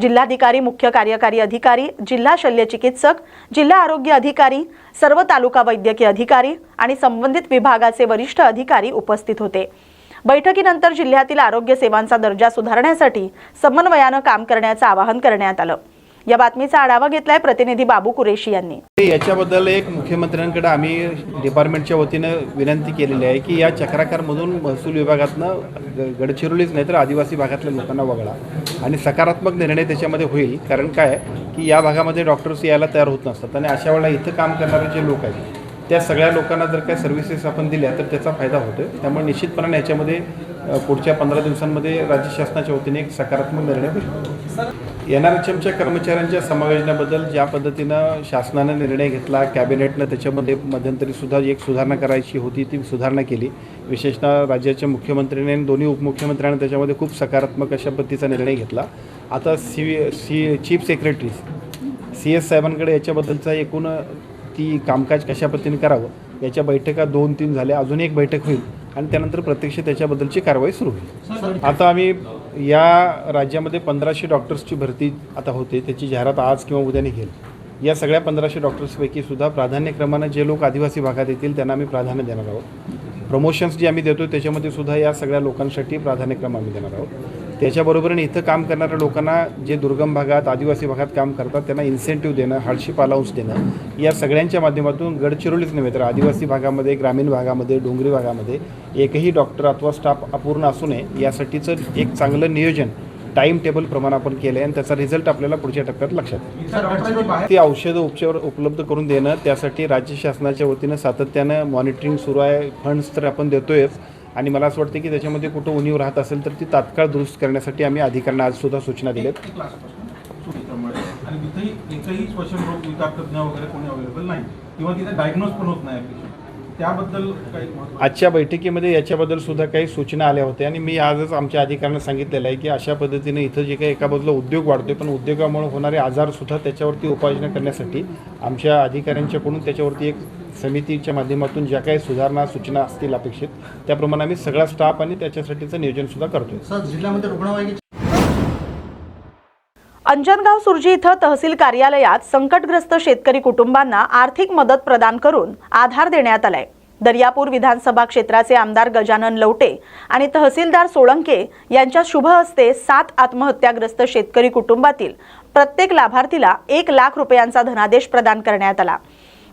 जिल्हाधिकारी, मुख्य कार्यकारी अधिकारी, जिल्हा शल्यचिकित्सक, जिल्हा आरोग्य अधिकारी, सर्व तालुका वैद्यकीय अधिकारी आणि संबंधित विभागाचे वरिष्ठ अधिकारी उपस्थित होते. बैठकीनंतर जिल्ह्यातील आरोग्य सेवांचा दर्जा सुधारण्यासाठी समन्वयाने काम करण्याचे आवाहन करण्यात आलं. या बातमीचा आढावा घेतलाय प्रतिनिधी बाबू कुरेशी यांनी. याच्याबद्दल एक मुख्यमंत्र्यांकडे आम्ही डिपार्टमेंटच्या वतीनं विनंती केलेली आहे की या चक्राकारमधून महसूल विभागातनं गडचिरोलीच नाही तर आदिवासी भागातल्या लोकांना वगळा आणि सकारात्मक निर्णय त्याच्यामध्ये होईल. कारण काय की या भागामध्ये डॉक्टर्स यायला तयार होत नसतात आणि अशा वेळेला इथं काम करणारे जे लोक आहेत त्या सगळ्या लोकांना जर काही सर्व्हिसेस आपण दिल्या तर त्याचा फायदा होतो. त्यामुळे निश्चितपणे याच्यामध्ये पुढच्या 15 दिवसांमध्ये राज्य शासनाच्या वतीने एक सकारात्मक निर्णय होईल. NRHMच्या कर्मचाऱ्यांच्या समायोजनाबद्दल ज्या पद्धतीनं शासनानं निर्णय घेतला, कॅबिनेटनं त्याच्यामध्ये मध्यंतरीसुद्धा एक सुधारणा करायची होती ती सुधारणा केली. विशेषतः राज्याच्या मुख्यमंत्र्यांनी आणि दोन्ही उपमुख्यमंत्र्यांनी त्याच्यामध्ये खूप सकारात्मक अशा पद्धतीचा निर्णय घेतला. आता चीफ सेक्रेटरीज CS साहेबांकडे याच्याबद्दलचा एकूण ती कामकाज कशा पद्धतीने करावं याच्या बैठका 2-3 झाल्या. अजून एक बैठक होईल आणि त्यानंतर प्रत्यक्ष त्याच्याबद्दलची कारवाई सुरू होईल. आता आम्ही या राज्यामध्ये 1500 डॉक्टर्सची भरती आता होते, त्याची जाहिरात आज किंवा उद्या निघेल. या सगळ्या 1500 डॉक्टर्सपैकी सुद्धा प्राधान्यक्रमानं जे लोक आदिवासी भागात येतील त्यांना आम्ही प्राधान्य देणार आहोत. प्रमोशन्स जे आम्ही देतो त्याच्यामध्ये सुद्धा या सगळ्या लोकांसाठी प्राधान्यक्रम आम्ही देणार आहोत. त्याच्याबरोबरीने इथं काम करणाऱ्या लोकांना जे दुर्गम भागात, आदिवासी भागात काम करतात त्यांना इन्सेंटिव्ह देणं, हार्डशिप अलाउन्स देणं, या सगळ्यांच्या माध्यमातून गडचिरोलीच नव्हे तर आदिवासी भागामध्ये, ग्रामीण भागामध्ये, डोंगरी भागामध्ये एकही डॉक्टर अथवा स्टाफ अपूर्ण असू नये यासाठीचं एक चांगलं नियोजन टाईम टेबल प्रमाणे आपण केलं आहे आणि त्याचा रिझल्ट आपल्याला पुढच्या टप्प्यात लक्षात येईल. ती औषधं उपचार उपलब्ध करून देणं त्यासाठी राज्य शासनाच्या वतीनं सातत्यानं मॉनिटरिंग सुरू आहे. फंड्स तर आपण देतोयच आणि मला असं वाटतं की त्याच्यामध्ये कुठं उणीव राहत असेल तर ती तात्काळ दुरुस्त करण्यासाठी आम्ही अधिकाऱ्यांना आजसुद्धा सूचना दिल्यात. आणि तिथेही एकही श्वसन रोग विकार तज्ञ वगैरे कोणी अवेलेबल नाही किंवा तिथे डायग्नोज पण होत नाही. त्याबद्दल काही आजच्या बैठकीमध्ये याच्याबद्दल सुद्धा काही सूचना आल्या होत्या आणि मी आजच आमच्या अधिकाऱ्यांना सांगितलेलं आहे की अशा पद्धतीने इथं जे काही एका बाजूला उद्योग वाढतोय पण उद्योगामुळे होणारे आजारसुद्धा त्याच्यावरती उपाययोजना करण्यासाठी आमच्या अधिकाऱ्यांच्याकडून त्याच्यावरती एक समितीच्या माध्यमातून ज्या काही सुधारणा सूचना असतील अपेक्षित त्याप्रमाणे आम्ही सगळा स्टाफ आणि त्याच्यासाठीचं नियोजनसुद्धा करतोय. जिल्ह्यामध्ये रुग्णवाहिका अंजनगाव सुर्जी इथं तहसील कार्यालयात संकटग्रस्त शेतकरी कुटुंबांना आर्थिक मदत प्रदान करून आधार देण्यात आलाय. दर्यापूर विधानसभा क्षेत्राचे आमदार गजानन लवटे आणि तहसीलदार सोळंके यांच्या शुभ हस्ते 7 आत्महत्याग्रस्त शेतकरी कुटुंबातील प्रत्येक लाभार्थीला 1 लाख रुपयांचा धनादेश प्रदान करण्यात आला.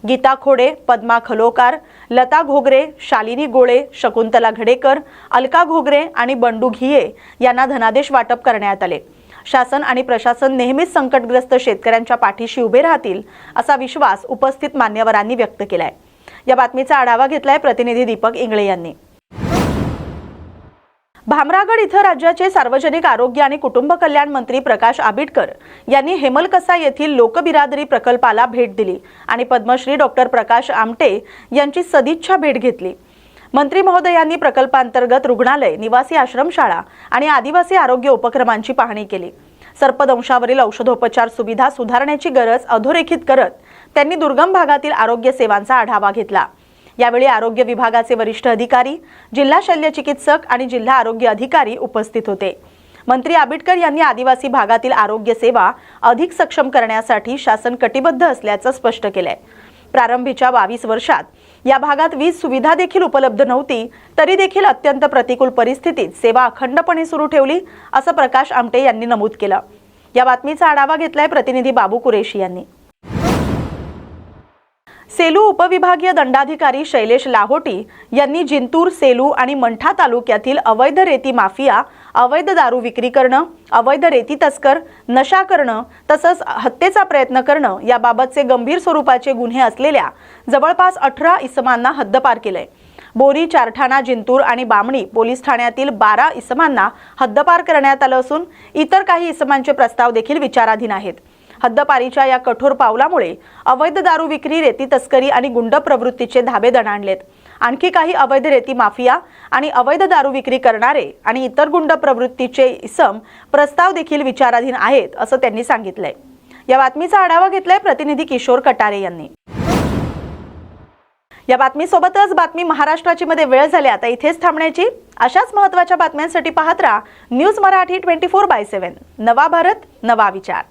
गीता खोडे, पद्मा खलोकार, लता घोगरे, शालिनी गोळे, शकुंतला घडेकर, अलका घोगरे आणि बंडू घिये यांना धनादेश वाटप करण्यात आले. शासन आणि प्रशासन नेहमीच संकटग्रस्त शेतकऱ्यांच्या पाठीशी उभे राहतील असा विश्वास उपस्थित मान्यवरांनी व्यक्त केलाय. या बातमीचा आढावा घेतलाय प्रतिनिधी दीपक इंगळे यांनी. भामरागड इथं राज्याचे सार्वजनिक आरोग्य आणि कुटुंब कल्याण मंत्री प्रकाश आबिटकर यांनी हेमलकसा येथील लोकबिरादरी प्रकल्पाला भेट दिली आणि पद्मश्री डॉक्टर प्रकाश आमटे यांची सदिच्छा भेट घेतली. मंत्री महोदयांनी प्रकल्पांतर्गत रुग्णालय, निवासी आश्रमशाळा आणि आदिवासी आरोग्य उपक्रमांची पाहणी केली. सर्पदंशावरील औषधोपचार सुविधा सुधारण्याची गरज अधोरेखित करत त्यांनी दुर्गम भागातील आरोग्य सेवांचा आढावा घेतला. यावेळी आरोग्य विभागाचे वरिष्ठ अधिकारी, जिल्हा शल्य चिकित्सक आणि जिल्हा आरोग्य अधिकारी उपस्थित होते. मंत्री आबिटकर यांनी आदिवासी भागातील आरोग्य सेवा अधिक सक्षम करण्यासाठी शासन कटिबद्ध असल्याचं स्पष्ट केलंय. प्रारंभीच्या 22 वर्षात या भागात वीज सुविधा देखील उपलब्ध नव्हती, तरी देखील अत्यंत प्रतिकूल परिस्थितीत सेवा अखंडपणे सुरू ठेवली असं प्रकाश आमटे यांनी नमूद केलं. या बातमीचा आढावा घेतलाय प्रतिनिधी बाबू कुरेशी यांनी. सेलू उपविभागीय दंडाधिकारी शैलेश लाहोटी यांनी जिंतूर, सेलू आणि मंठा तालुक्यातील अवैध रेती माफिया, अवैध दारू विक्री करणं, अवैध रेती तस्कर, नशा करणं तसंच हत्येचा प्रयत्न करणं याबाबतचे गंभीर स्वरूपाचे गुन्हे असलेल्या जवळपास 18 इसमांना हद्दपार केलंय. बोरी, चारठाणा, जिंतूर आणि बामणी पोलीस ठाण्यातील 12 इसमांना हद्दपार करण्यात आलं असून इतर काही इसमांचे प्रस्ताव देखील विचाराधीन आहेत. हद्दपारीच्या या कठोर पावलामुळे अवैध दारू विक्री, रेती तस्करी आणि गुंड प्रवृत्तीचे धाबे दणाणलेत. आणखी काही अवैध रेती माफिया आणि अवैध दारू विक्री करणारे आणि इतर गुंड प्रवृत्तीचे इसम प्रस्ताव देखील विचाराधीन आहेत असं त्यांनी सांगितलंय. या बातमीचा आढावा घेतलाय प्रतिनिधी किशोर कटारे यांनी. या बातमीसोबतच बातमी महाराष्ट्राची मध्ये वेळ झाली आता इथेच थांबण्याची. अशाच महत्त्वाच्या बातम्यांसाठी पाहत राहा न्यूज मराठी 24/7. नवा भारत, नवा विचार.